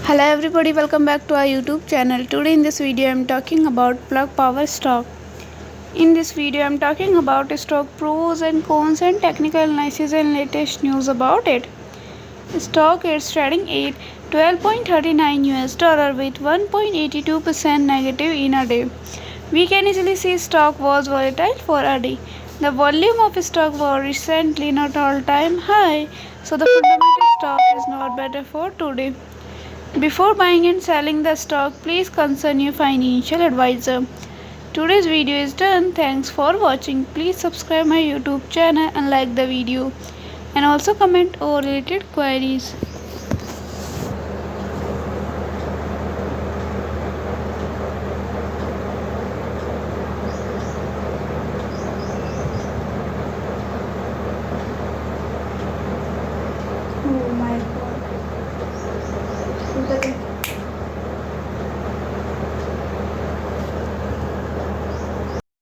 Hello everybody, welcome back to our YouTube channel. Today in this video I am talking about plug power stock. In this video I am talking about stock pros and cons and technical analysis and latest news about it. Stock is trading at 12.39 US dollar with 1.82% negative in a day. We can easily see stock was volatile for a day. The volume of stock was recently not all-time high, so the fundamental stock is not better for today. Before buying and selling the stock, please consult your financial advisor. Today's video is done. Thanks for watching. Please subscribe my YouTube channel and like the video. And also comment or related queries. Oh my god.